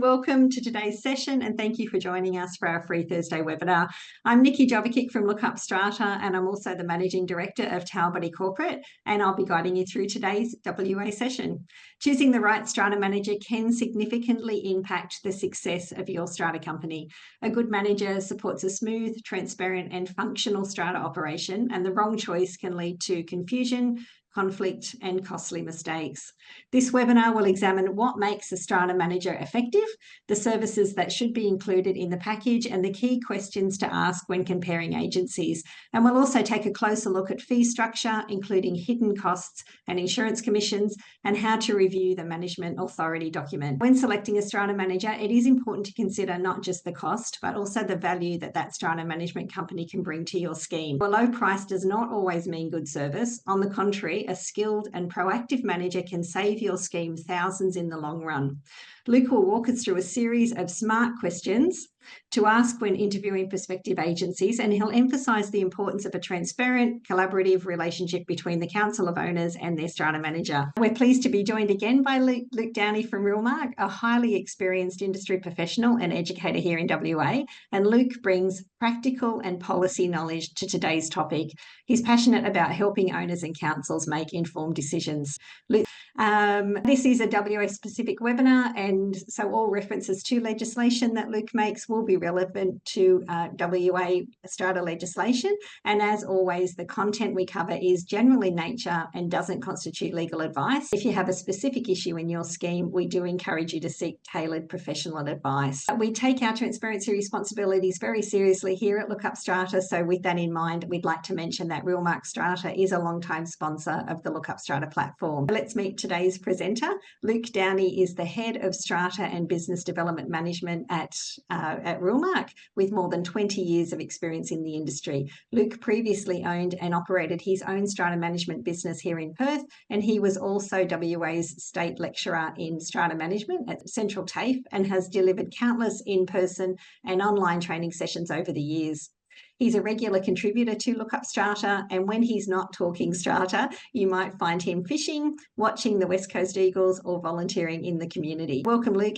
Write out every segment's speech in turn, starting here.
Welcome to today's session and thank you for joining us for our free Thursday webinar. I'm Nikki Jovicic from LookUpStrata and I'm also the Managing Director of Talbotty Corporate, and I'll be guiding you through today's WA session. Choosing the right strata manager can significantly impact the success of your strata company. A good manager supports a smooth, transparent and functional strata operation, and the wrong choice can lead to confusion, conflict and costly mistakes. This webinar will examine what makes a strata manager effective, the services that should be included in the package and the key questions to ask when comparing agencies. And we'll also take a closer look at fee structure, including hidden costs and insurance commissions, and how to review the management authority document. When selecting a strata manager, it is important to consider not just the cost, but also the value that that strata management company can bring to your scheme. A low price does not always mean good service. On the contrary, a skilled and proactive manager can save your scheme thousands in the long run. Luke will walk us through a series of smart questions to ask when interviewing prospective agencies, and he'll emphasise the importance of a transparent, collaborative relationship between the Council of Owners and their strata manager. We're pleased to be joined again by Luke Downie from Realmark, a highly experienced industry professional and educator here in WA, and Luke brings practical and policy knowledge to today's topic. He's passionate about helping owners and councils make informed decisions. This is a WA-specific webinar, and so all references to legislation that Luke makes will be relevant to WA strata legislation. And as always, the content we cover is general in nature and doesn't constitute legal advice. If you have a specific issue in your scheme, we do encourage you to seek tailored professional advice. We take our transparency responsibilities very seriously here at LookUpStrata, so with that in mind, we'd like to mention that Realmark Strata is a long-time sponsor of the LookUpStrata platform. Let's meet today's presenter. Luke Downie is the Head of Strata and Business Development Management at Realmark, with more than 20 years of experience in the industry. Luke previously owned and operated his own strata management business here in Perth, and he was also WA's State Lecturer in Strata Management at Central TAFE and has delivered countless in-person and online training sessions over the years. He's a regular contributor to LookUpStrata, and when he's not talking strata, you might find him fishing, watching the West Coast Eagles, or volunteering in the community. Welcome, Luke.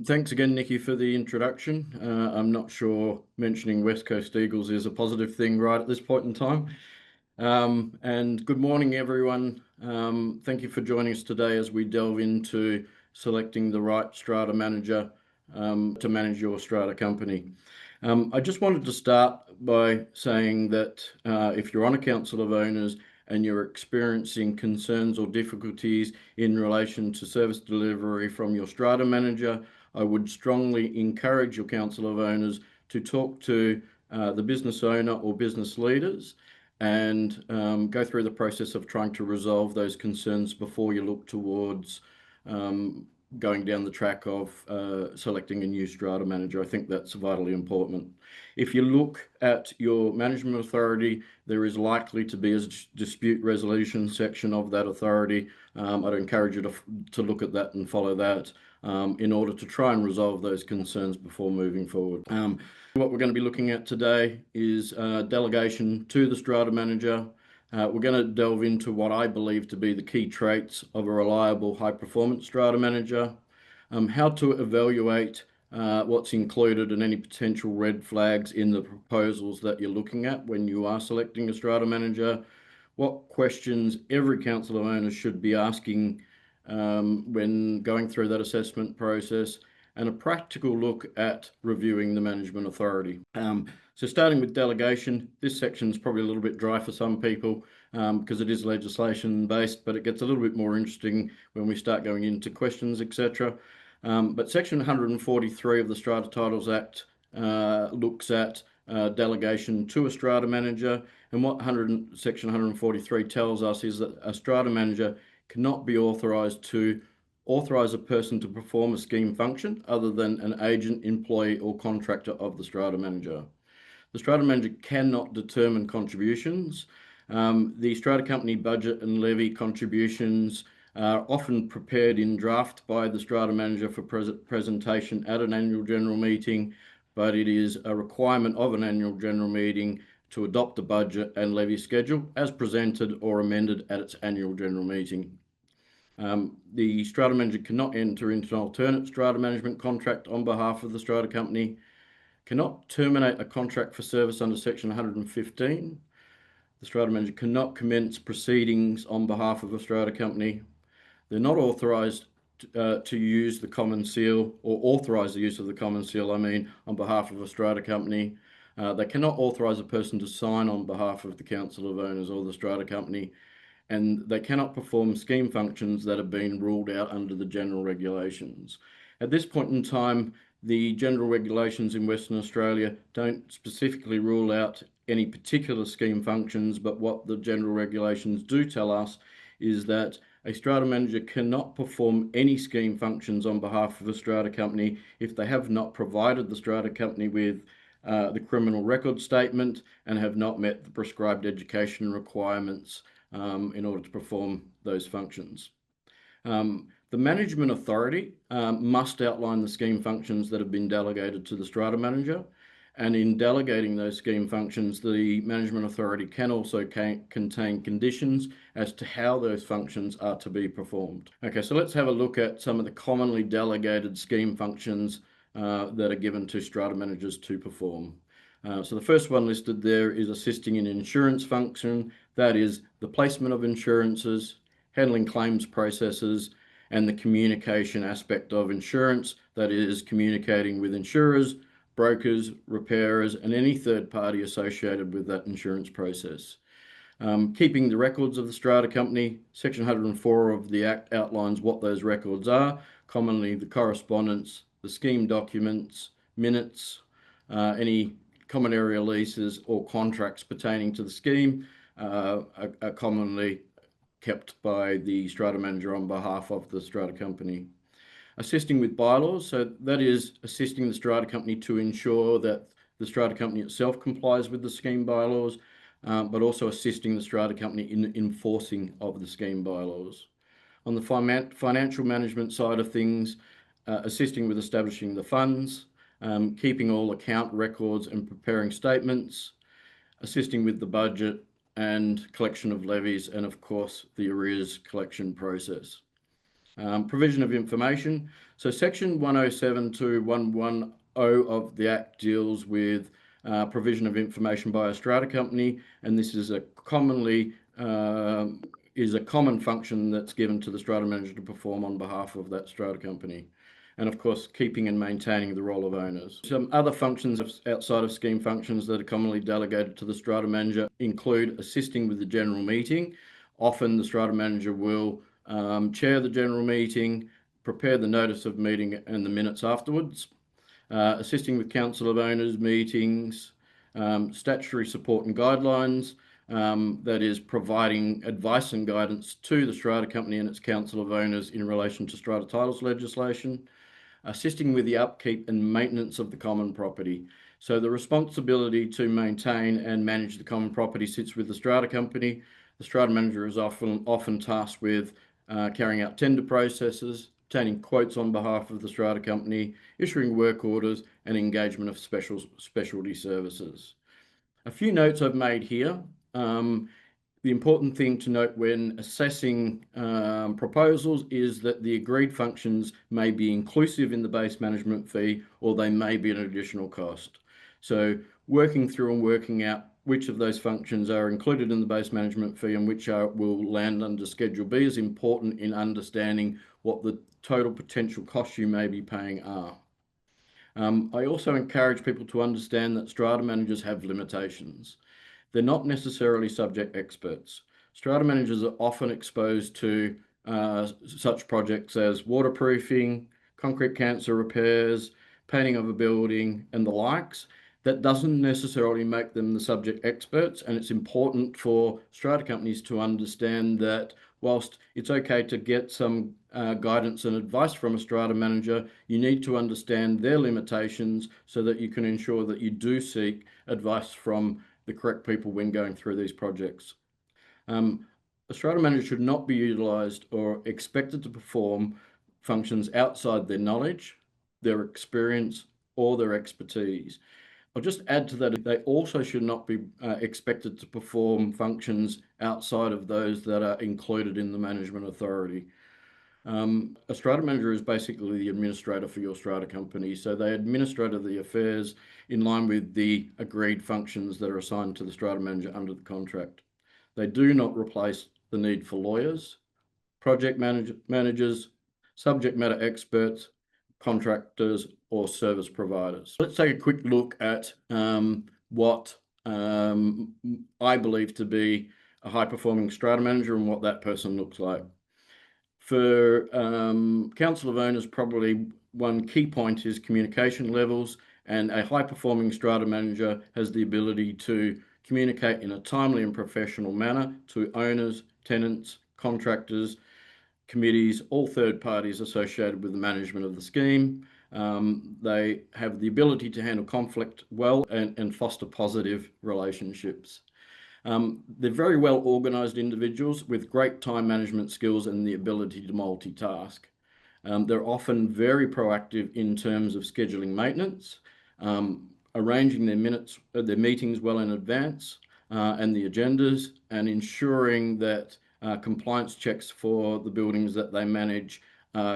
Thanks again, Nikki, for the introduction. I'm not sure mentioning West Coast Eagles is a positive thing right at this point in time. And good morning, everyone. Thank you for joining us today as we delve into selecting the right strata manager to manage your strata company. I just wanted to start by saying that if you're on a Council of Owners and you're experiencing concerns or difficulties in relation to service delivery from your strata manager, I would strongly encourage your Council of Owners to talk to the business owner or business leaders and go through the process of trying to resolve those concerns before you look towards going down the track of selecting a new strata manager. I think that's vitally important. If you look at your management authority, there is likely to be a dispute resolution section of that authority. I'd encourage you to look at that and follow that in order to try and resolve those concerns before moving forward. What we're going to be looking at today is delegation to the strata manager. We're going to delve into what I believe to be the key traits of a reliable high-performance strata manager, how to evaluate what's included and any potential red flags in the proposals that you're looking at when you are selecting a strata manager, what questions every Council of Owners should be asking when going through that assessment process, and a practical look at reviewing the management authority. So starting with delegation, this section is probably a little bit dry for some people because it is legislation based, but it gets a little bit more interesting when we start going into questions, etc. But section 143 of the Strata Titles Act looks at delegation to a strata manager, and what section 143 tells us is that a strata manager cannot be authorised to authorise a person to perform a scheme function other than an agent, employee or contractor of the strata manager. The strata manager cannot determine contributions. The strata company budget and levy contributions are often prepared in draft by the strata manager for presentation at an annual general meeting, but it is a requirement of an annual general meeting to adopt the budget and levy schedule as presented or amended at its annual general meeting. The strata manager cannot enter into an alternate strata management contract on behalf of the strata company, cannot terminate a contract for service under section 115. The strata manager cannot commence proceedings on behalf of a strata company. They're not authorised to use the common seal, or authorise the use of the common seal, on behalf of a strata company. They cannot authorise a person to sign on behalf of the Council of Owners or the strata company, and they cannot perform scheme functions that have been ruled out under the general regulations. At this point in time, the general regulations in Western Australia don't specifically rule out any particular scheme functions, but what the general regulations do tell us is that a strata manager cannot perform any scheme functions on behalf of a strata company if they have not provided the strata company with the criminal record statement and have not met the prescribed education requirements in order to perform those functions. The management authority must outline the scheme functions that have been delegated to the strata manager, and in delegating those scheme functions, the management authority can also contain conditions as to how those functions are to be performed. Okay, so let's have a look at some of the commonly delegated scheme functions that are given to strata managers to perform. So the first one listed there is assisting in insurance function, that is the placement of insurances, handling claims processes, and the communication aspect of insurance, that is communicating with insurers, brokers, repairers, and any third party associated with that insurance process. Keeping the records of the strata company, section 104 of the Act outlines what those records are, commonly the correspondence, the scheme documents, minutes, any common area leases or contracts pertaining to the scheme are commonly kept by the strata manager on behalf of the strata company. Assisting with bylaws, so that is assisting the strata company to ensure that the strata company itself complies with the scheme bylaws, but also assisting the strata company in enforcing of the scheme bylaws. On the financial management side of things, assisting with establishing the funds, keeping all account records and preparing statements, assisting with the budget and collection of levies, and of course the arrears collection process. Provision of information. So section 107 to 110 of the Act deals with provision of information by a strata company, and this is a common function that's given to the strata manager to perform on behalf of that strata company. And of course, keeping and maintaining the role of owners. Some other functions outside of scheme functions that are commonly delegated to the strata manager include assisting with the general meeting. Often the strata manager will chair the general meeting, prepare the notice of meeting and the minutes afterwards, assisting with Council of Owners meetings, statutory support and guidelines, that is providing advice and guidance to the strata company and its Council of Owners in relation to strata titles legislation, assisting with the upkeep and maintenance of the common property. So the responsibility to maintain and manage the common property sits with the strata company. The strata manager is often tasked with carrying out tender processes, obtaining quotes on behalf of the strata company, issuing work orders, and engagement of specialty services. A few notes I've made here. The important thing to note when assessing proposals is that the agreed functions may be inclusive in the base management fee, or they may be an additional cost. So working through and working out which of those functions are included in the base management fee and which will land under Schedule B is important in understanding what the total potential costs you may be paying are. I also encourage people to understand that strata managers have limitations. They're not necessarily subject experts. Strata managers are often exposed to such projects as waterproofing, concrete cancer repairs, painting of a building, and the likes. That doesn't necessarily make them the subject experts, and it's important for strata companies to understand that whilst it's okay to get some guidance and advice from a strata manager, you need to understand their limitations so that you can ensure that you do seek advice from the correct people when going through these projects. A strata manager should not be utilised or expected to perform functions outside their knowledge, their experience, or their expertise. I'll just add to that, they also should not be expected to perform functions outside of those that are included in the management authority. A strata manager is basically the administrator for your strata company. So they administer the affairs in line with the agreed functions that are assigned to the strata manager under the contract. They do not replace the need for lawyers, project managers, subject matter experts, contractors, or service providers. Let's take a quick look at what I believe to be a high-performing strata manager and what that person looks like. For Council of Owners, probably one key point is communication levels, and a high-performing strata manager has the ability to communicate in a timely and professional manner to owners, tenants, contractors, committees, all third parties associated with the management of the scheme. They have the ability to handle conflict well and foster positive relationships. They're very well organised individuals with great time management skills and the ability to multitask. They're often very proactive in terms of scheduling maintenance, arranging their meetings well in advance, and the agendas, and ensuring that compliance checks for the buildings that they manage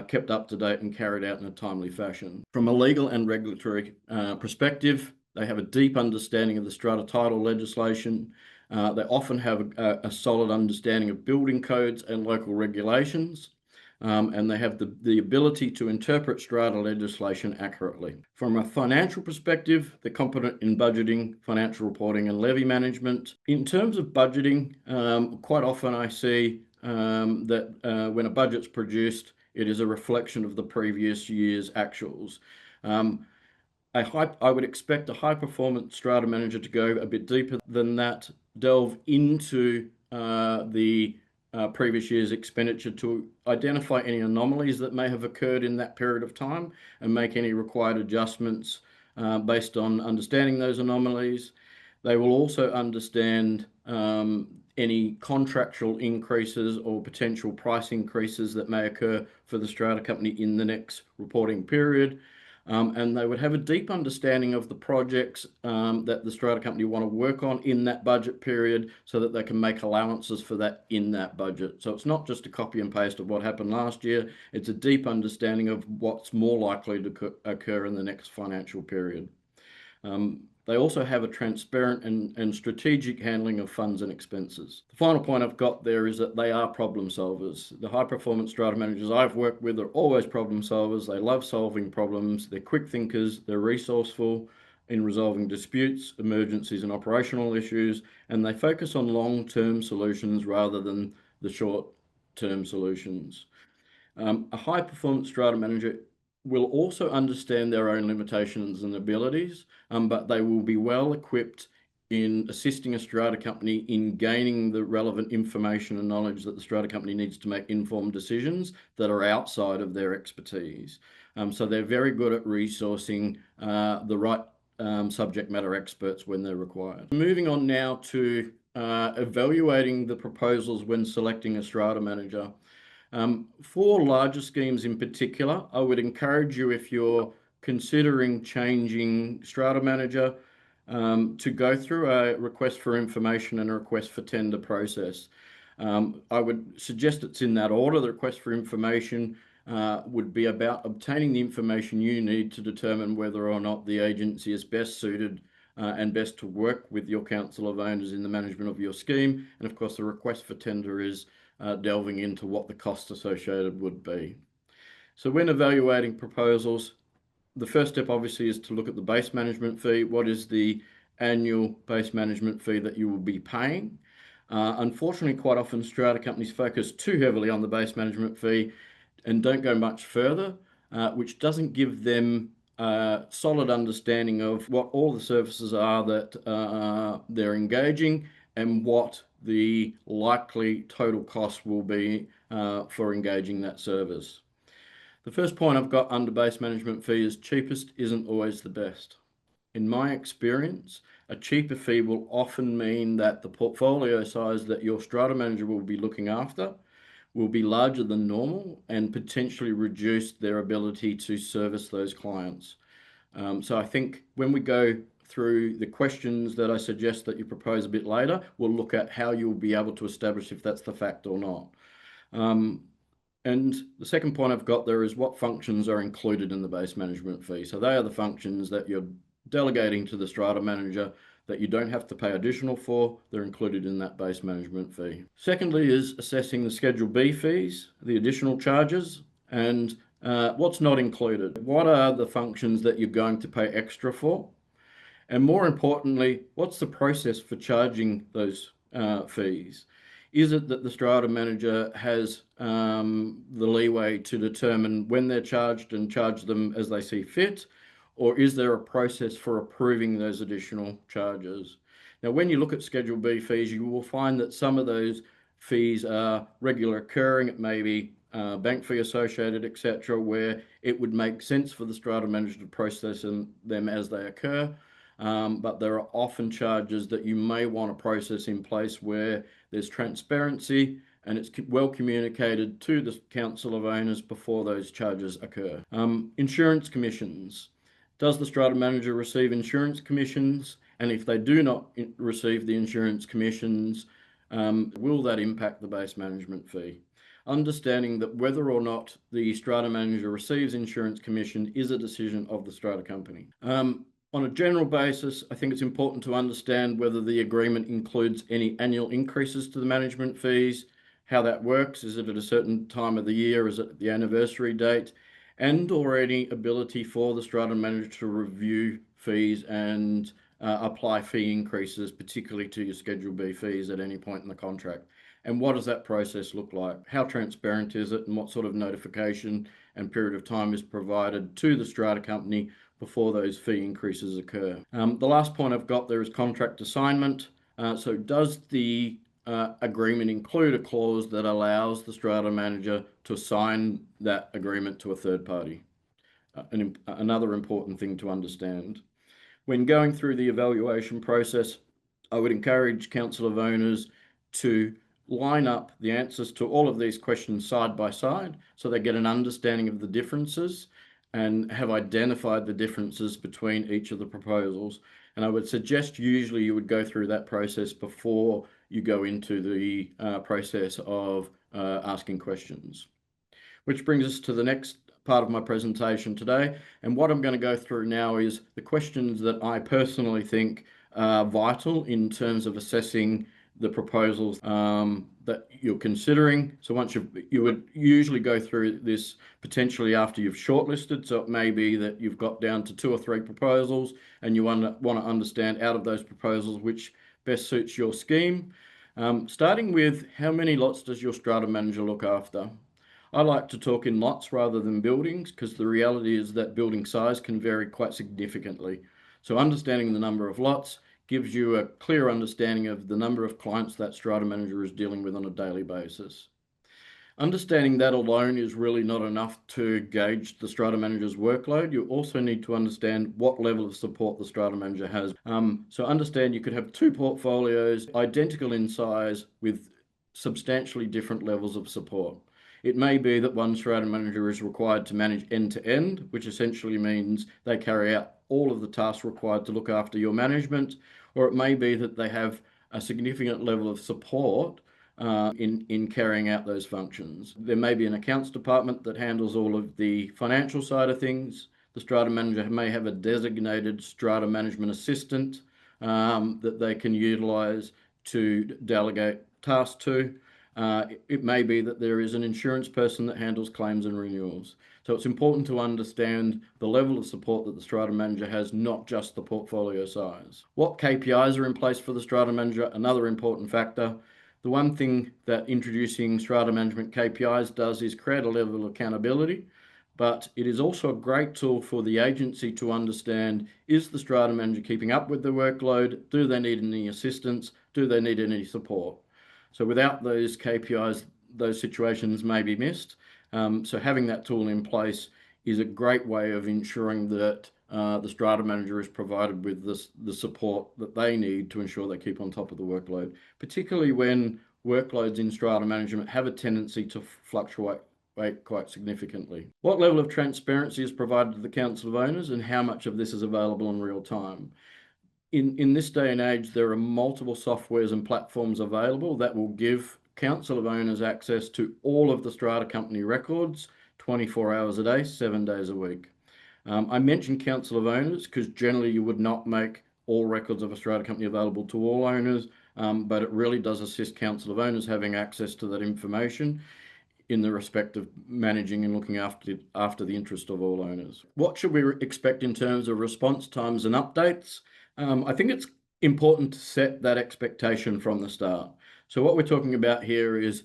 kept up to date and carried out in a timely fashion. From a legal and regulatory perspective, they have a deep understanding of the strata title legislation. They often have a solid understanding of building codes and local regulations. And they have the ability to interpret strata legislation accurately. From a financial perspective, they're competent in budgeting, financial reporting, and levy management. In terms of budgeting, quite often I see that when a budget's produced, it is a reflection of the previous year's actuals. I would expect a high-performance strata manager to go a bit deeper than that, delve into the previous year's expenditure to identify any anomalies that may have occurred in that period of time and make any required adjustments based on understanding those anomalies. They will also understand any contractual increases or potential price increases that may occur for the strata company in the next reporting period. And they would have a deep understanding of the projects that the strata company want to work on in that budget period so that they can make allowances for that in that budget. So it's not just a copy and paste of what happened last year, it's a deep understanding of what's more likely to occur in the next financial period. They also have a transparent and strategic handling of funds and expenses. The final point I've got there is that they are problem solvers. The high-performance strata managers I've worked with are always problem solvers. They love solving problems. They're quick thinkers. They're resourceful in resolving disputes, emergencies, and operational issues, and they focus on long-term solutions rather than the short-term solutions. A high-performance strata manager will also understand their own limitations and abilities, but they will be well equipped in assisting a strata company in gaining the relevant information and knowledge that the strata company needs to make informed decisions that are outside of their expertise. So they're very good at resourcing the right subject matter experts when they're required. Moving on now to evaluating the proposals when selecting a strata manager. For larger schemes in particular, I would encourage you, if you're considering changing strata manager, to go through a request for information and a request for tender process. I would suggest it's in that order. The request for information would be about obtaining the information you need to determine whether or not the agency is best suited and best to work with your council of owners in the management of your scheme. And of course, the request for tender is delving into what the cost associated would be. So when evaluating proposals, the first step obviously is to look at the base management fee. What is the annual base management fee that you will be paying? Unfortunately, quite often strata companies focus too heavily on the base management fee and don't go much further, which doesn't give them a solid understanding of what all the services are that they're engaging and what the likely total cost will be for engaging that service. The first point I've got under base management fee is cheapest isn't always the best. In my experience, a cheaper fee will often mean that the portfolio size that your strata manager will be looking after will be larger than normal and potentially reduce their ability to service those clients. So I think when we go through the questions that I suggest that you propose a bit later, we'll look at how you'll be able to establish if that's the fact or not. And the second point I've got there is what functions are included in the base management fee. So they are the functions that you're delegating to the strata manager that you don't have to pay additional for. They're included in that base management fee. Secondly is assessing the Schedule B fees, the additional charges, and what's not included. What are the functions that you're going to pay extra for? And more importantly, what's the process for charging those fees? Is it that the strata manager has the leeway to determine when they're charged and charge them as they see fit? Or is there a process for approving those additional charges? Now, when you look at Schedule B fees, you will find that some of those fees are regular occurring. It may be bank fee associated, etc., where it would make sense for the strata manager to process them as they occur. But there are often charges that you may want to process in place where there's transparency and it's well communicated to the Council of Owners before those charges occur. Insurance commissions. Does the strata manager receive insurance commissions? And if they do not receive the insurance commissions, will that impact the base management fee? Understanding that whether or not the strata manager receives insurance commission is a decision of the strata company. On a general basis, I think it's important to understand whether the agreement includes any annual increases to the management fees, how that works. Is it at a certain time of the year? Is it at the anniversary date? And or any ability for the strata manager to review fees and apply fee increases, particularly to your Schedule B fees at any point in the contract. And what does that process look like? How transparent is it, and what sort of notification and period of time is provided to the strata company before those fee increases occur? The last point I've got there is contract assignment. So does the agreement include a clause that allows the strata manager to assign that agreement to a third party? Another important thing to understand. When going through the evaluation process, I would encourage Council of Owners to line up the answers to all of these questions side by side so they get an understanding of the differences and have identified the differences between each of the proposals. And I would suggest usually you would go through that process before you go into the process of asking questions. Which brings us to the next part of my presentation today. And what I'm going to go through now is the questions that I personally think are vital in terms of assessing the proposals that you're considering. So once you would usually go through this potentially after you've shortlisted. So it may be that you've got down to 2 or 3 proposals and you want to understand out of those proposals which best suits your scheme. Starting with how many lots does your strata manager look after? I like to talk in lots rather than buildings because the reality is that building size can vary quite significantly. So understanding the number of lots gives you a clear understanding of the number of clients that strata manager is dealing with on a daily basis. Understanding that alone is really not enough to gauge the strata manager's workload. You also need to understand what level of support the strata manager has. So understand you could have 2 portfolios identical in size with substantially different levels of support. It may be that one strata manager is required to manage end-to-end, which essentially means they carry out all of the tasks required to look after your management, or it may be that they have a significant level of support in carrying out those functions. There may be an accounts department that handles all of the financial side of things. The strata manager may have a designated strata management assistant that they can utilize to delegate tasks to. It may be that there is an insurance person that handles claims and renewals. So it's important to understand the level of support that the strata manager has, not just the portfolio size. What KPIs are in place for the strata manager? Another important factor. The one thing that introducing strata management KPIs does is create a level of accountability, but it is also a great tool for the agency to understand, is the strata manager keeping up with the workload? Do they need any assistance? Do they need any support? So without those KPIs, those situations may be missed. So having that tool in place is a great way of ensuring that the strata manager is provided with the support that they need to ensure they keep on top of the workload, particularly when workloads in strata management have a tendency to fluctuate quite significantly. What level of transparency is provided to the Council of Owners, and how much of this is available in real time? In this day and age, there are multiple softwares and platforms available that will give Council of Owners access to all of the strata company records 24 hours a day, 7 days a week. I mentioned Council of Owners because generally you would not make all records of a strata company available to all owners, but it really does assist Council of Owners having access to that information in the respect of managing and looking after the interest of all owners. What should we expect in terms of response times and updates? I think it's important to set that expectation from the start. So what we're talking about here is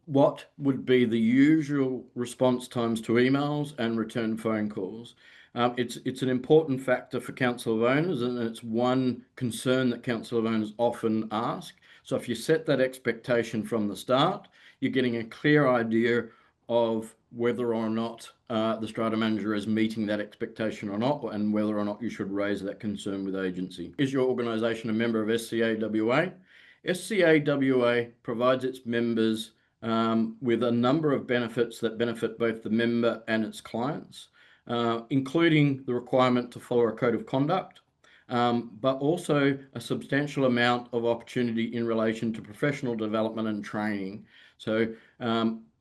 what would be the usual response times to emails and return phone calls. It's an important factor for Council of Owners, and it's one concern that Council of Owners often ask. So if you set that expectation from the start, you're getting a clear idea of whether or not the strata manager is meeting that expectation or not, and whether or not you should raise that concern with agency. Is your organisation a member of SCAWA? SCAWA provides its members with a number of benefits that benefit both the member and its clients, including the requirement to follow a code of conduct, but also a substantial amount of opportunity in relation to professional development and training. So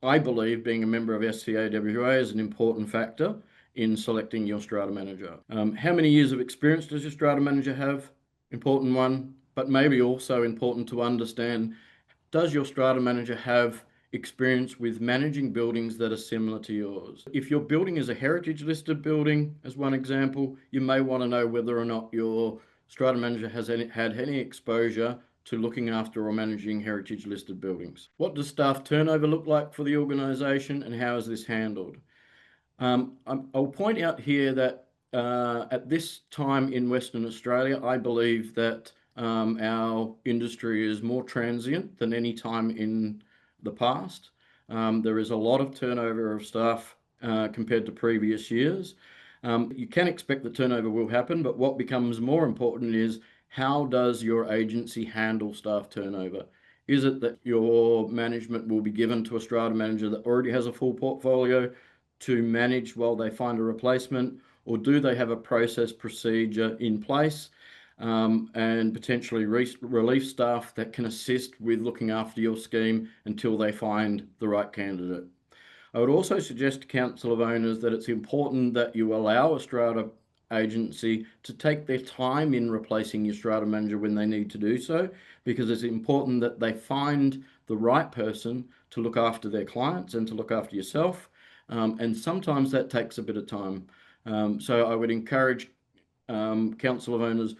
I believe being a member of SCAWA is an important factor in selecting your strata manager. How many years of experience does your strata manager have? Important one, but maybe also important to understand, does your strata manager have experience with managing buildings that are similar to yours? If your building is a heritage listed building, as one example, you may want to know whether or not your strata manager has had any exposure to looking after or managing heritage listed buildings. What does staff turnover look like for the organisation, and how is this handled? I'll point out here that at this time in Western Australia, I believe that our industry is more transient than any time in the past. There is a lot of turnover of staff compared to previous years. You can expect that turnover will happen, but what becomes more important is, how does your agency handle staff turnover? Is it that your management will be given to a strata manager that already has a full portfolio to manage while they find a replacement, or do they have a process procedure in place and potentially relief staff that can assist with looking after your scheme until they find the right candidate? I would also suggest to Council of Owners that it's important that you allow a strata agency to take their time in replacing your strata manager when they need to do so, because it's important that they find the right person to look after their clients and to look after yourself. And sometimes that takes a bit of time. So I would encourage Council of Owners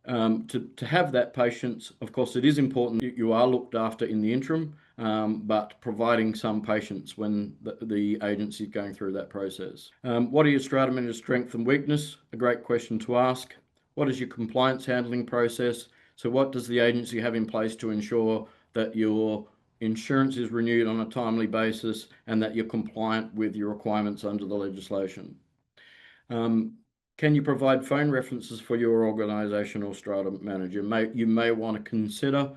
to have that patience. Of course, it is important that you are looked after in the interim, but providing some patience when the agency is going through that process. What are your strata manager's strength and weakness? A great question to ask. What is your compliance handling process? So what does the agency have in place to ensure that your insurance is renewed on a timely basis and that you're compliant with your requirements under the legislation? Can you provide phone references for your organisation or strata manager? You may want to consider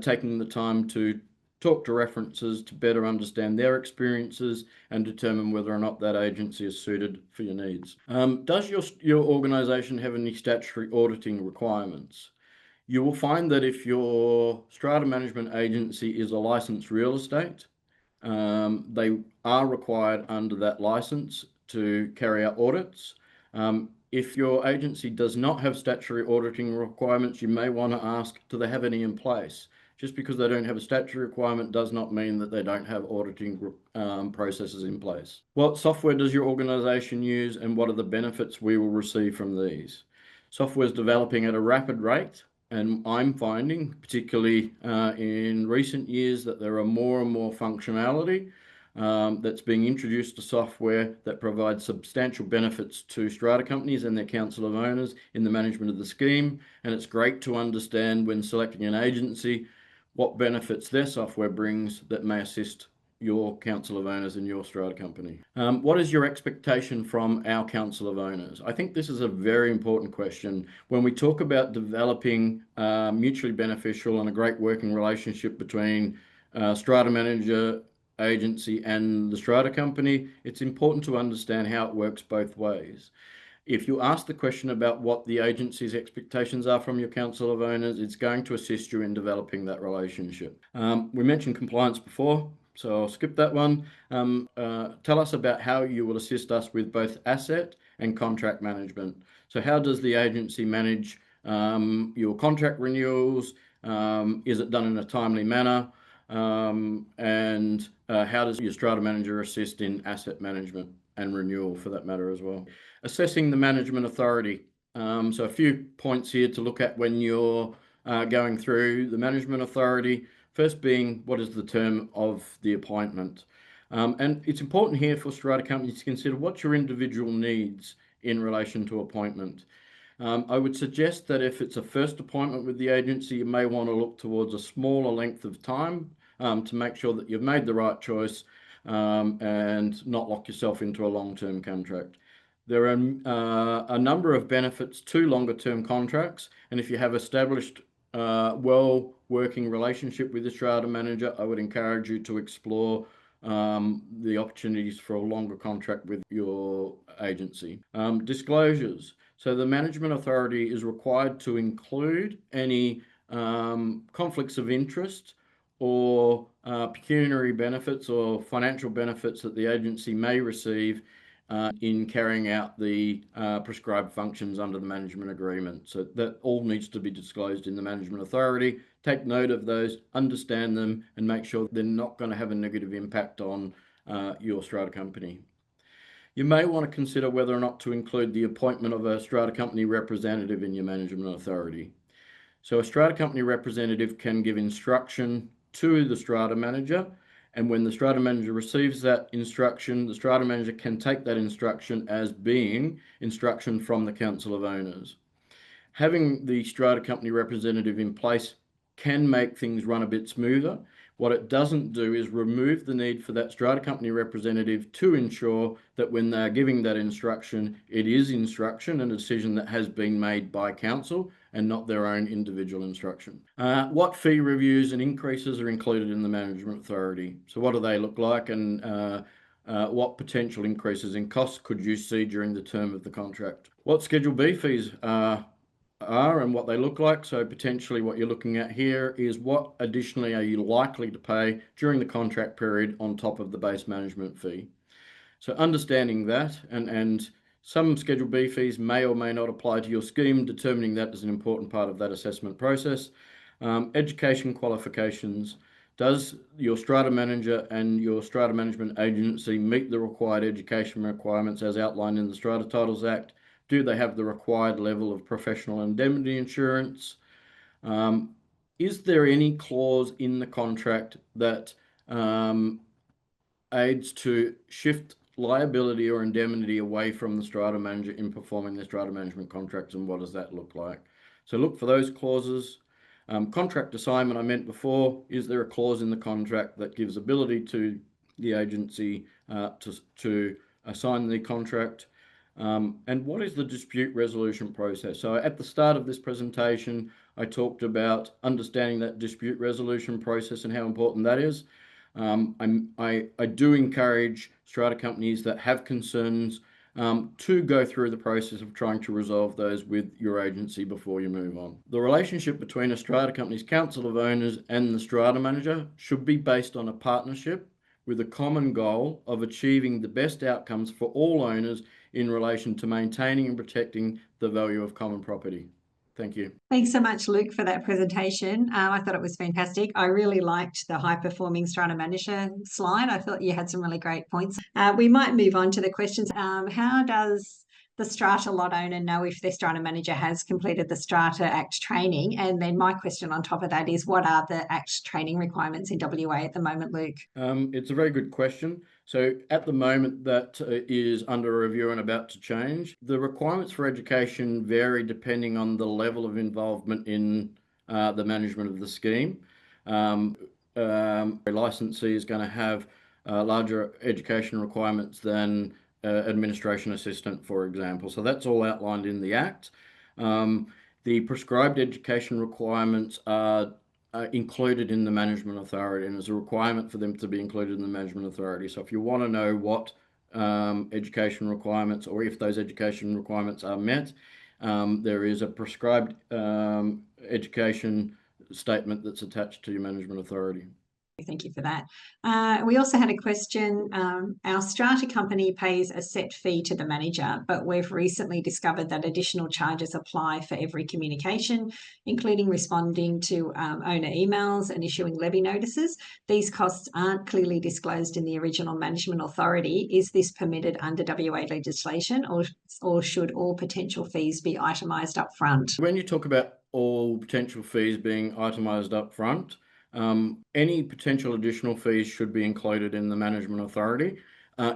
taking the time to talk to references to better understand their experiences and determine whether or not that agency is suited for your needs. Does your organisation have any statutory auditing requirements? You will find that if your strata management agency is a licensed real estate, they are required under that license to carry out audits. If your agency does not have statutory auditing requirements, you may want to ask, do they have any in place? Just because they don't have a statutory requirement does not mean that they don't have auditing processes in place. What software does your organisation use, and what are the benefits we will receive from these? Software is developing at a rapid rate, and I'm finding, particularly in recent years, that there are more and more functionality that's being introduced to software that provides substantial benefits to strata companies and their Council of Owners in the management of the scheme. And it's great to understand, when selecting an agency, what benefits their software brings that may assist your Council of Owners and your strata company. What is your expectation from our Council of Owners? I think this is a very important question. When we talk about developing mutually beneficial and a great working relationship between strata manager, agency and the strata company, it's important to understand how it works both ways. If you ask the question about what the agency's expectations are from your council of owners, it's going to assist you in developing that relationship. We mentioned compliance before, so I'll skip that one. Tell us about how you will assist us with both asset and contract management. So how does the agency manage your contract renewals? Is it done in a timely manner? And how does your strata manager assist in asset management and renewal for that matter as well? Assessing the management authority. So a few points here to look at when you're going through the management authority. First being, what is the term of the appointment? And it's important here for strata companies to consider what's your individual needs in relation to appointment. I would suggest that if it's a first appointment with the agency, you may want to look towards a smaller length of time to make sure that you've made the right choice and not lock yourself into a long-term contract. There are a number of benefits to longer-term contracts, and if you have established well-working relationship with the strata manager, I would encourage you to explore the opportunities for a longer contract with your agency. Disclosures. So the management authority is required to include any conflicts of interest or pecuniary benefits or financial benefits that the agency may receive in carrying out the prescribed functions under the management agreement. So that all needs to be disclosed in the management authority. Take note of those, understand them, and make sure they're not going to have a negative impact on your strata company. You may want to consider whether or not to include the appointment of a strata company representative in your management authority. So a strata company representative can give instruction to the strata manager, and when the strata manager receives that instruction, the strata manager can take that instruction as being instruction from the council of owners. Having the strata company representative in place can make things run a bit smoother. What it doesn't do is remove the need for that strata company representative to ensure that when they're giving that instruction, it is instruction and a decision that has been made by council and not their own individual instruction. What fee reviews and increases are included in the management authority? So what do they look like, and what potential increases in costs could you see during the term of the contract? What Schedule B fees are and what they look like. So potentially what you're looking at here is what additionally are you likely to pay during the contract period on top of the base management fee. So understanding that, and some Schedule B fees may or may not apply to your scheme, determining that is an important part of that assessment process. Education qualifications. Does your strata manager and your strata management agency meet the required education requirements as outlined in the Strata Titles Act? Do they have the required level of professional indemnity insurance? Is there any clause in the contract that aids to shift liability or indemnity away from the strata manager in performing the strata management contracts, and what does that look like? So look for those clauses. Contract assignment, I meant before, is there a clause in the contract that gives ability to the agency to assign the contract? And what is the dispute resolution process? So at the start of this presentation, I talked about understanding that dispute resolution process and how important that is. I do encourage strata companies that have concerns to go through the process of trying to resolve those with your agency before you move on. The relationship between a strata company's council of owners and the strata manager should be based on a partnership with a common goal of achieving the best outcomes for all owners in relation to maintaining and protecting the value of common property. Thank you. Thanks so much, Luke, for that presentation. I thought it was fantastic. I really liked the high-performing strata manager slide. I thought you had some really great points. We might move on to the questions. How does the strata lot owner know if their strata manager has completed the Strata Act training? And then my question on top of that is, what are the Act training requirements in WA at the moment, Luke? It's a very good question. So at the moment, that is under review and about to change. The requirements for education vary depending on the level of involvement in the management of the scheme. A licensee is going to have larger education requirements than administration assistant, for example. So that's all outlined in the Act. The prescribed education requirements are included in the management authority, and there's a requirement for them to be included in the management authority. So if you want to know what education requirements, or if those education requirements are met, there is a prescribed education statement that's attached to your management authority. Thank you for that. We also had a question. Our strata company pays a set fee to the manager, but we've recently discovered that additional charges apply for every communication, including responding to owner emails and issuing levy notices. These costs aren't clearly disclosed in the original management authority. Is this permitted under WA legislation, or should all potential fees be itemised up front? When you talk about all potential fees being itemised up front, any potential additional fees should be included in the management authority.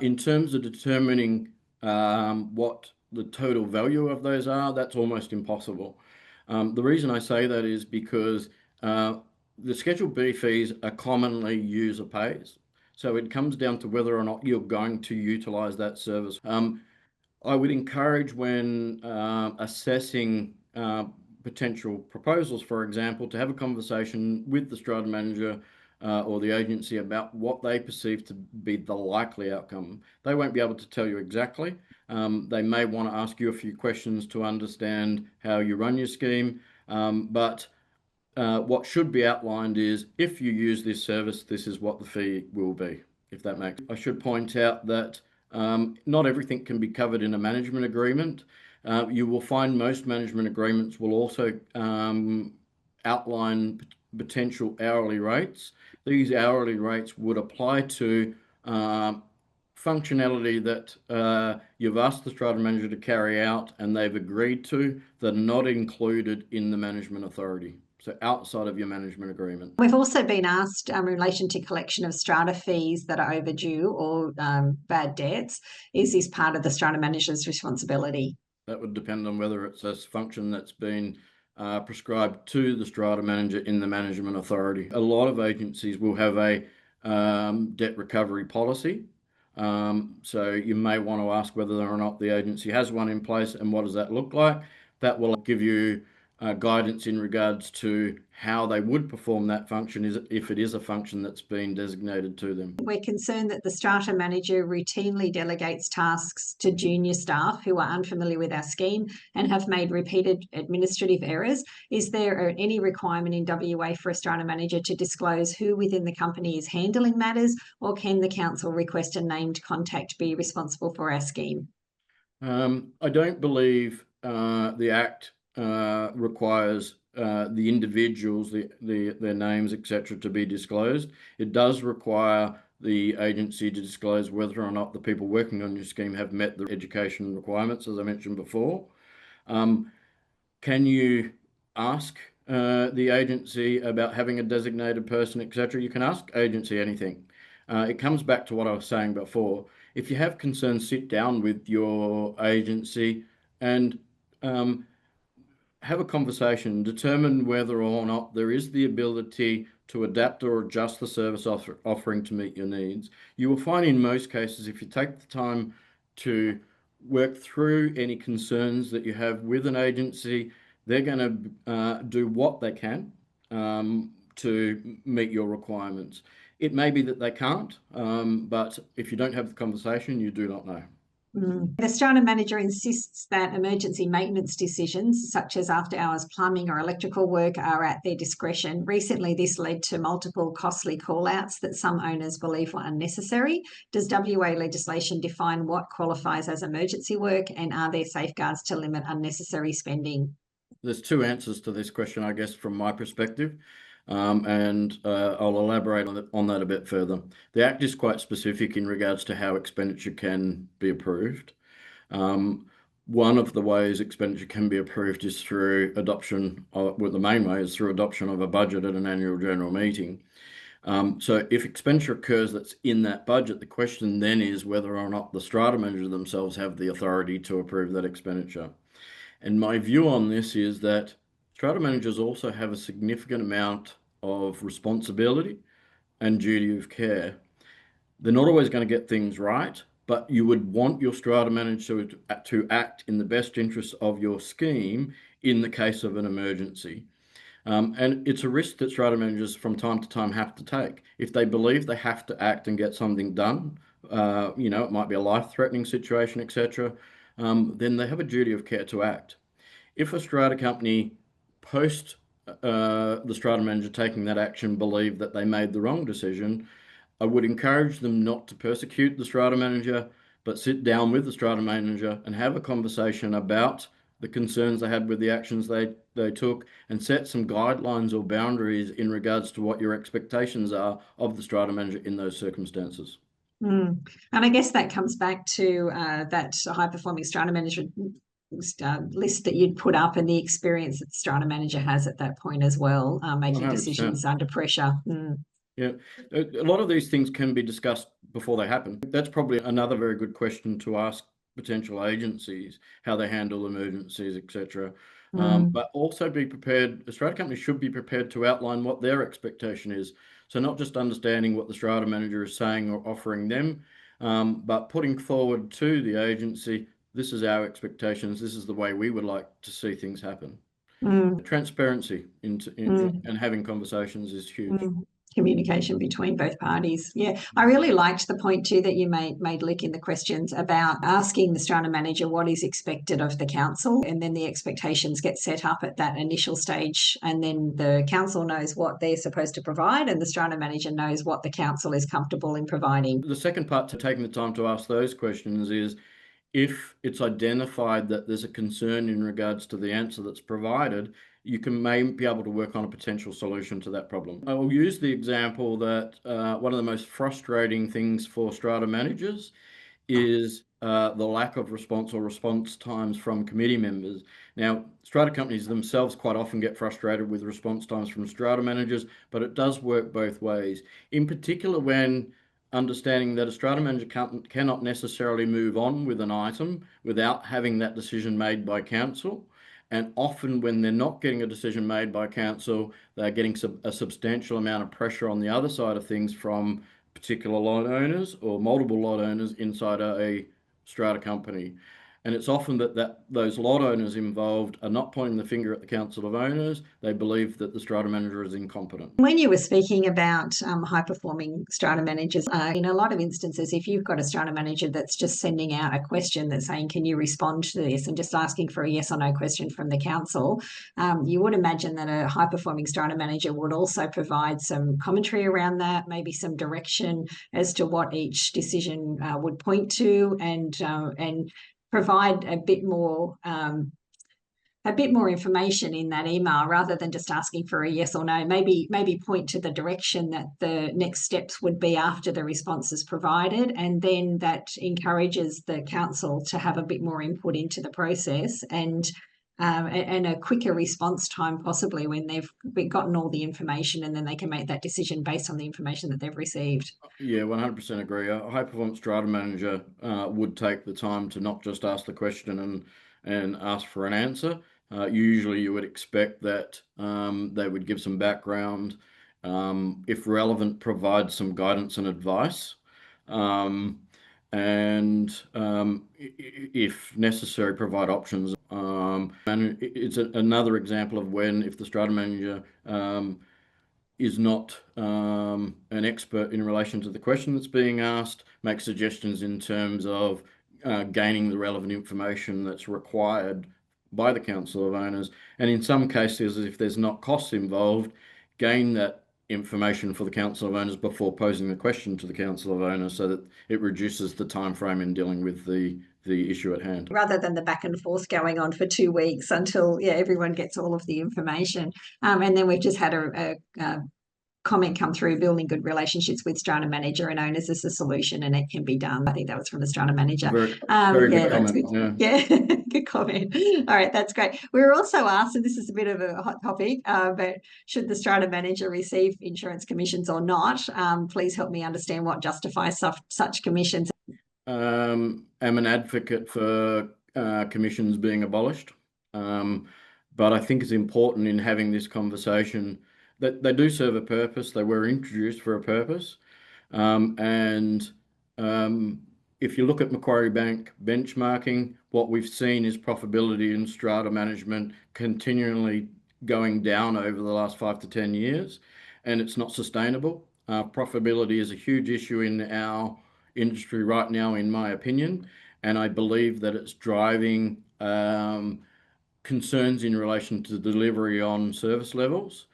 In terms of determining what the total value of those are, that's almost impossible. The reason I say that is because the Schedule B fees are commonly user pays. So it comes down to whether or not you're going to utilise that service. I would encourage, when assessing potential proposals, for example, to have a conversation with the strata manager or the agency about what they perceive to be the likely outcome. They won't be able to tell you exactly. They may want to ask you a few questions to understand how you run your scheme, but what should be outlined is, if you use this service, this is what the fee will be, if that makes sense. I should point out that not everything can be covered in a management agreement. You will find most management agreements will also outline potential hourly rates. These hourly rates would apply to functionality that you've asked the strata manager to carry out and they've agreed to, that are not included in the management authority. So outside of your management agreement. We've also been asked in relation to collection of strata fees that are overdue or bad debts. Is this part of the strata manager's responsibility? That would depend on whether it's a function that's been prescribed to the strata manager in the management authority. A lot of agencies will have a debt recovery policy. So you may want to ask whether or not the agency has one in place and what does that look like. That will give you guidance in regards to how they would perform that function, if it is a function that's been designated to them. We're concerned that the strata manager routinely delegates tasks to junior staff who are unfamiliar with our scheme and have made repeated administrative errors. Is there any requirement in WA for a strata manager to disclose who within the company is handling matters, or can the council request a named contact be responsible for our scheme? I don't believe the Act requires the individuals, their names, etc., to be disclosed. It does require the agency to disclose whether or not the people working on your scheme have met the education requirements, as I mentioned before. Can you ask the agency about having a designated person, etc.? You can ask agency anything. It comes back to what I was saying before. If you have concerns, sit down with your agency and have a conversation, determine whether or not there is the ability to adapt or adjust the service offering to meet your needs. You will find in most cases, if you take the time to work through any concerns that you have with an agency, they're going to do what they can to meet your requirements. It may be that they can't, but if you don't have the conversation, you do not know. The strata manager insists that emergency maintenance decisions, such as after-hours plumbing or electrical work, are at their discretion. Recently, this led to multiple costly call-outs that some owners believe were unnecessary. Does WA legislation define what qualifies as emergency work, and are there safeguards to limit unnecessary spending? There's two answers to this question, I guess, from my perspective. And I'll elaborate on that a bit further. The Act is quite specific in regards to how expenditure can be approved. One of the ways expenditure can be approved is through adoption, well, the main way is through adoption of a budget at an annual general meeting. So if expenditure occurs that's in that budget, the question then is whether or not the strata manager themselves have the authority to approve that expenditure. And my view on this is that strata managers also have a significant amount of responsibility and duty of care. They're not always going to get things right, but you would want your strata manager to act in the best interests of your scheme in the case of an emergency. And it's a risk that strata managers from time to time have to take. If they believe they have to act and get something done, it might be a life-threatening situation, etc., then they have a duty of care to act. If a strata company post the strata manager taking that action believe that they made the wrong decision, I would encourage them not to persecute the strata manager, but sit down with the strata manager and have a conversation about the concerns they had with the actions they took, and set some guidelines or boundaries in regards to what your expectations are of the strata manager in those circumstances. And I guess that comes back to that high-performing strata management list that you'd put up, and the experience that the strata manager has at that point as well, making 100%. decisions under pressure. Yeah, a lot of these things can be discussed before they happen. That's probably another very good question to ask potential agencies, how they handle emergencies, etc. But also be prepared, a strata company should be prepared to outline what their expectation is. So not just understanding what the strata manager is saying or offering them, but putting forward to the agency, this is our expectations, this is the way we would like to see things happen. Transparency and having conversations is huge. Communication between both parties. Yeah, I really liked the point too that you made, Lick, in the questions about asking the strata manager what is expected of the council, and then the expectations get set up at that initial stage, and then the council knows what they're supposed to provide, and the strata manager knows what the council is comfortable in providing. The second part to taking the time to ask those questions is, if it's identified that there's a concern in regards to the answer that's provided, you may be able to work on a potential solution to that problem. I will use the example that one of the most frustrating things for strata managers is the lack of response or response times from committee members. Now, strata companies themselves quite often get frustrated with response times from strata managers, but it does work both ways. In particular, when understanding that a strata manager cannot necessarily move on with an item without having that decision made by council. And often when they're not getting a decision made by council, they're getting a substantial amount of pressure on the other side of things from particular lot owners or multiple lot owners inside a strata company. And it's often that those lot owners involved are not pointing the finger at the council of owners. They believe that the strata manager is incompetent. When you were speaking about high-performing strata managers, in a lot of instances, if you've got a strata manager that's just sending out a question that's saying, can you respond to this, and just asking for a yes or no question from the council, you would imagine that a high-performing strata manager would also provide some commentary around that, maybe some direction as to what each decision would point to, and provide a bit more information in that email, rather than just asking for a yes or no. Maybe point to the direction that the next steps would be after the response is provided, and then that encourages the council to have a bit more input into the process, and a quicker response time possibly when they've gotten all the information, and then they can make that decision based on the information that they've received. Yeah, 100% agree. A high performance strata manager would take the time to not just ask the question and ask for an answer. Usually you would expect that they would give some background, if relevant, provide some guidance and advice, and if necessary, provide options. And it's another example of when, if the strata manager is not an expert in relation to the question that's being asked, make suggestions in terms of gaining the relevant information that's required by the council of owners, and in some cases, if there's not costs involved, gain that information for the council of owners before posing the question to the council of owners, so that it reduces the time frame in dealing with the issue at hand, rather than the back and forth going on for 2 weeks until everyone gets all of the information. And then we've just had a comment come through: building good relationships with strata manager and owners is a solution, and it can be done. I think that was from the strata manager. Very good comment. Good. Yeah, good comment. All right, that's great. We were also asked, and this is a bit of a hot topic, but should the strata manager receive insurance commissions or not? Please help me understand what justifies such commissions. I'm an advocate for commissions being abolished, but I think it's important in having this conversation that they do serve a purpose. They were introduced for a purpose, and if you look at Macquarie Bank benchmarking, what we've seen is profitability in strata management continually going down over the last 5 to 10 years, and it's not sustainable. Profitability is a huge issue in our industry right now, in my opinion, and I believe that it's driving concerns in relation to delivery on service levels.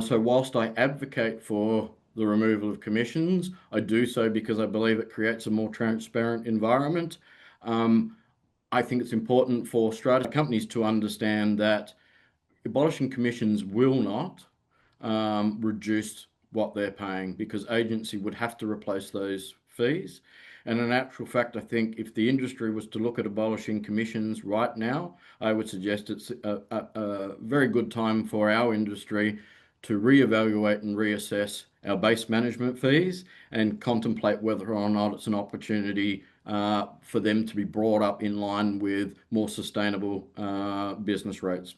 So whilst I advocate for the removal of commissions, I do so because I believe it creates a more transparent environment. I think it's important for strata companies to understand that abolishing commissions will not reduce what they're paying, because agency would have to replace those fees. And in actual fact, I think if the industry was to look at abolishing commissions right now, I would suggest it's a very good time for our industry to reevaluate and reassess our base management fees and contemplate whether or not it's an opportunity for them to be brought up in line with more sustainable business rates.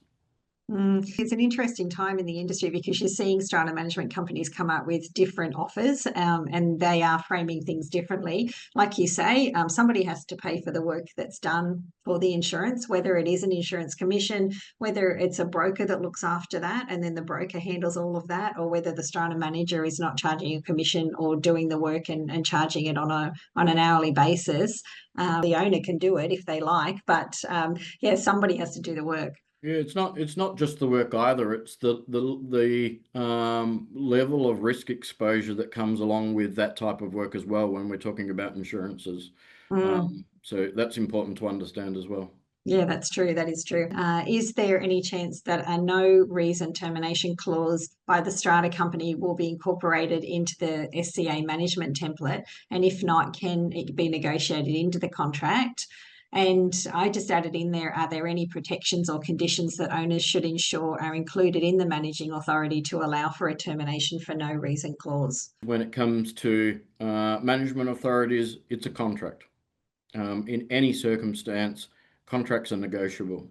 It's an interesting time in the industry because you're seeing strata management companies come up with different offers, and they are framing things differently. Like you say, somebody has to pay for the work that's done for the insurance, whether it is an insurance commission, whether it's a broker that looks after that and then the broker handles all of that, or whether the strata manager is not charging a commission or doing the work and charging it on an hourly basis. The owner can do it if they like, but yeah, somebody has to do the work. Yeah, it's not just the work either. It's the level of risk exposure that comes along with that type of work as well when we're talking about insurances. So that's important to understand as well. Yeah, that's true. That is true. Is there any chance that a no reason termination clause by the strata company will be incorporated into the SCA management template? And if not, can it be negotiated into the contract? And I just added in there, are there any protections or conditions that owners should ensure are included in the managing authority to allow for a termination for no reason clause? When it comes to management authorities, it's a contract. In any circumstance, contracts are negotiable.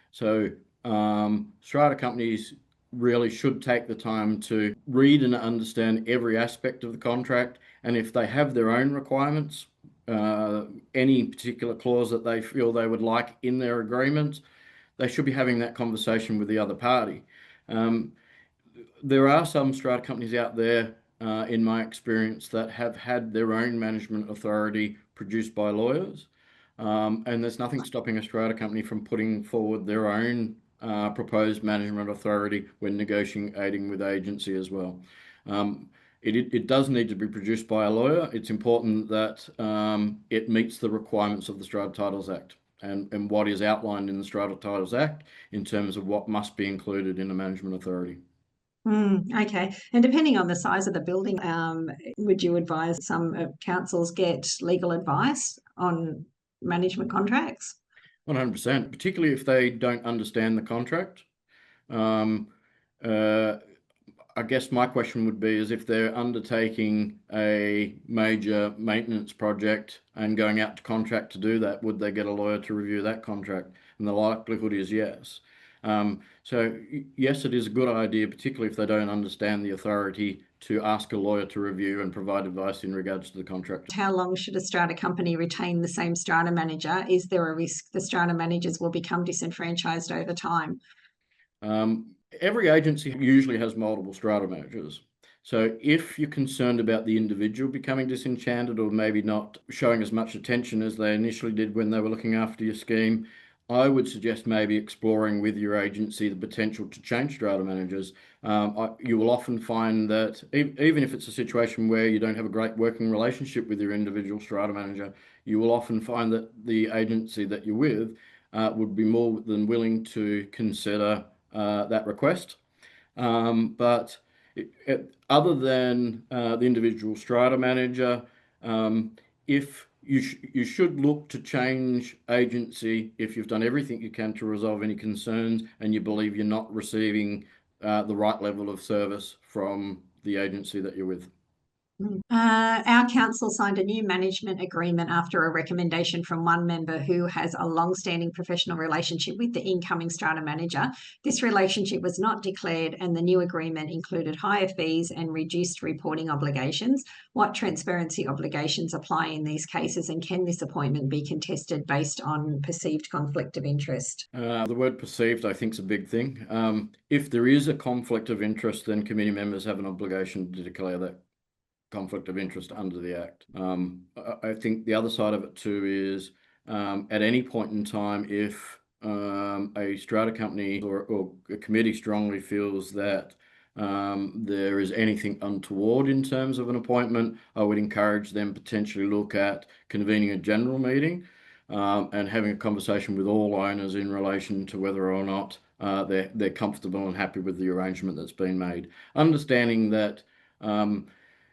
So strata companies really should take the time to read and understand every aspect of the contract. And if they have their own requirements, any particular clause that they feel they would like in their agreement, they should be having that conversation with the other party. There are some strata companies out there, in my experience, that have had their own management authority produced by lawyers. And there's nothing stopping a strata company from putting forward their own proposed management authority when negotiating with agency as well. It does need to be produced by a lawyer. It's important that it meets the requirements of the Strata Titles Act and what is outlined in the Strata Titles Act in terms of what must be included in a management authority. Okay. And depending on the size of the building, would you advise some councils get legal advice on management contracts? 100%, particularly if they don't understand the contract. I guess my question would be is if they're undertaking a major maintenance project and going out to contract to do that, would they get a lawyer to review that contract? And the likelihood is yes. So yes, it is a good idea, particularly if they don't understand the authority, to ask a lawyer to review and provide advice in regards to the contract. How long should a strata company retain the same strata manager? Is there a risk the strata managers will become disenfranchised over time? Every agency usually has multiple strata managers. So if you're concerned about the individual becoming disenchanted or maybe not showing as much attention as they initially did when they were looking after your scheme, I would suggest maybe exploring with your agency the potential to change strata managers. You will often find that even if it's a situation where you don't have a great working relationship with your individual strata manager, you will often find that the agency that you're with would be more than willing to consider that request. But other than the individual strata manager, if you should look to change agency if you've done everything you can to resolve any concerns and you believe you're not receiving the right level of service from the agency that you're with. Our council signed a new management agreement after a recommendation from one member who has a long-standing professional relationship with the incoming strata manager. This relationship was not declared, and the new agreement included higher fees and reduced reporting obligations. What transparency obligations apply in these cases, and can this appointment be contested based on perceived conflict of interest? The word perceived, I think, is a big thing. If there is a conflict of interest, then committee members have an obligation to declare that. conflict of interest under the Act. I think the other side of it too is at any point in time, if a strata company or a committee strongly feels that there is anything untoward in terms of an appointment, I would encourage them potentially look at convening a general meeting and having a conversation with all owners in relation to whether or not they're comfortable and happy with the arrangement that's been made. Understanding that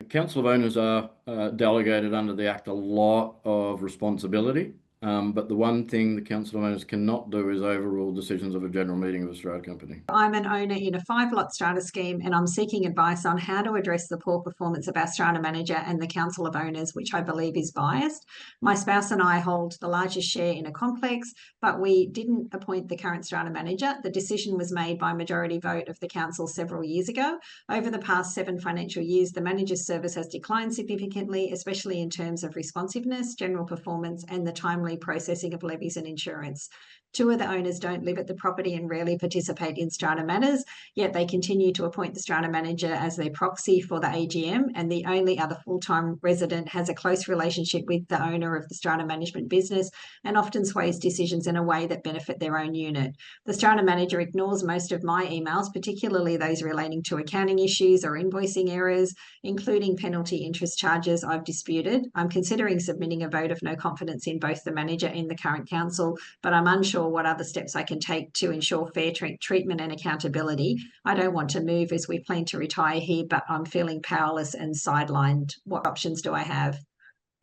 Council of Owners are delegated under the Act a lot of responsibility, but the one thing the Council of Owners cannot do is overrule decisions of a general meeting of a strata company. I'm an owner in a 5-lot strata scheme, and I'm seeking advice on how to address the poor performance of our strata manager and the Council of Owners, which I believe is biased. My spouse and I hold the largest share in a complex, but we didn't appoint the current strata manager. The decision was made by majority vote of the council several years ago. Over the past 7 financial years, the manager's service has declined significantly, especially in terms of responsiveness, general performance, and the timely processing of levies and insurance. 2 of the owners don't live at the property and rarely participate in strata matters, yet they continue to appoint the strata manager as their proxy for the AGM, and the only other full-time resident has a close relationship with the owner of the strata management business and often sways decisions in a way that benefit their own unit. The strata manager ignores most of my emails, particularly those relating to accounting issues or invoicing errors, including penalty interest charges I've disputed. I'm considering submitting a vote of no confidence in both the manager and the current council, but I'm unsure what other steps I can take to ensure fair treatment and accountability. I don't want to move as we plan to retire here, but I'm feeling powerless and sidelined. What options do I have?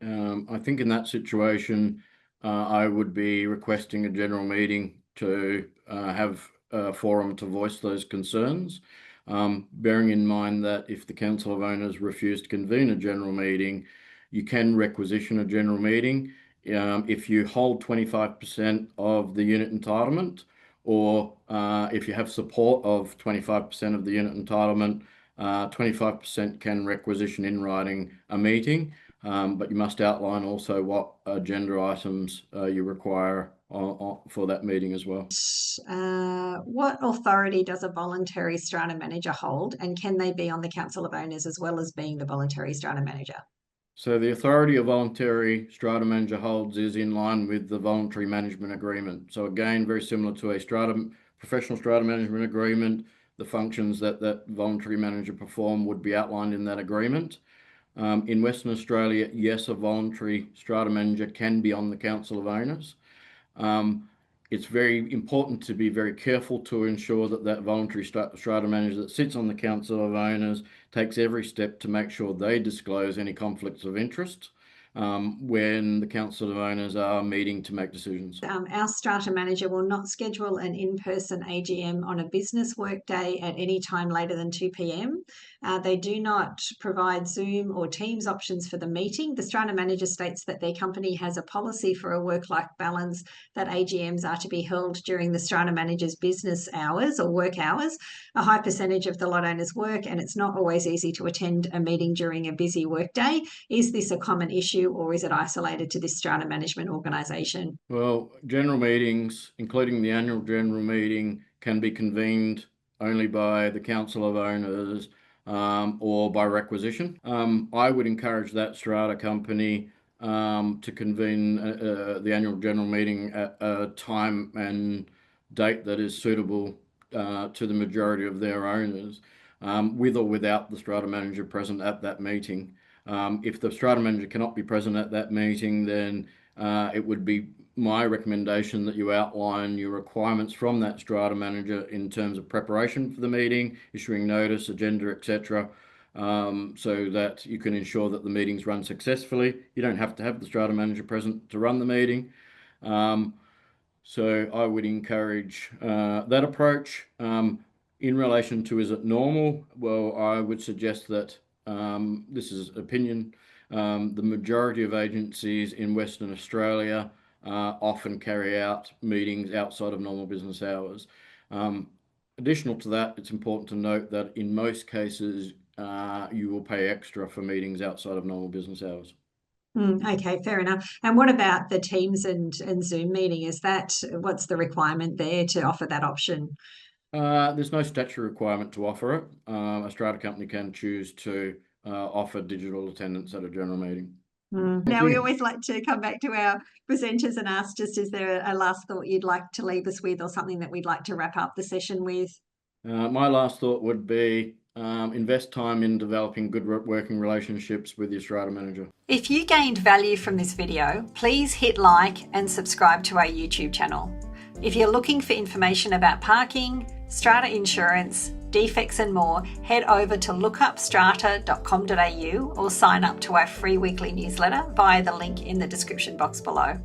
I think in that situation, I would be requesting a general meeting to have a forum to voice those concerns, bearing in mind that if the Council of Owners refuse to convene a general meeting, you can requisition a general meeting if you hold 25% of the unit entitlement, or if you have support of 25% of the unit entitlement, 25% can requisition in writing a meeting, but you must outline also what agenda items you require for that meeting as well. What authority does a voluntary strata manager hold, and can they be on the Council of Owners as well as being the voluntary strata manager? So the authority a voluntary strata manager holds is in line with the voluntary management agreement. So again, very similar to a professional strata management agreement, the functions that that voluntary manager perform would be outlined in that agreement. In Western Australia, yes, a voluntary strata manager can be on the Council of Owners. It's very important to be very careful to ensure that that voluntary strata manager that sits on the Council of Owners takes every step to make sure they disclose any conflicts of interest when the Council of Owners are meeting to make decisions. Our strata manager will not schedule an in-person AGM on a business workday at any time later than 2 p.m. They do not provide Zoom or Teams options for the meeting. The strata manager states that their company has a policy for a work-life balance, that AGMs are to be held during the strata manager's business hours or work hours. A high percentage of the lot owners work, and it's not always easy to attend a meeting during a busy workday. Is this a common issue, or is it isolated to this strata management organisation? Well, general meetings, including the annual general meeting, can be convened only by the Council of Owners or by requisition. I would encourage that strata company to convene the annual general meeting at a time and date that is suitable to the majority of their owners, with or without the strata manager present at that meeting. If the strata manager cannot be present at that meeting, then it would be my recommendation that you outline your requirements from that strata manager in terms of preparation for the meeting, issuing notice, agenda, etc., so that you can ensure that the meetings run successfully. You don't have to have the strata manager present to run the meeting. So I would encourage that approach. In relation to, is it normal? Well, I would suggest that this is opinion. The majority of agencies in Western Australia often carry out meetings outside of normal business hours. Additional to that, it's important to note that in most cases, you will pay extra for meetings outside of normal business hours. Okay, fair enough. And what about the Teams and Zoom meeting? What's the requirement there to offer that option? There's no statutory requirement to offer it. A strata company can choose to offer digital attendance at a general meeting. Now, we always like to come back to our presenters and ask, just, is there a last thought you'd like to leave us with, or something that we'd like to wrap up the session with? My last thought would be invest time in developing good working relationships with your strata manager. If you gained value from this video, please hit like and subscribe to our YouTube channel. If you're looking for information about parking, strata insurance, defects and more, head over to lookupstrata.com.au or sign up to our free weekly newsletter via the link in the description box below.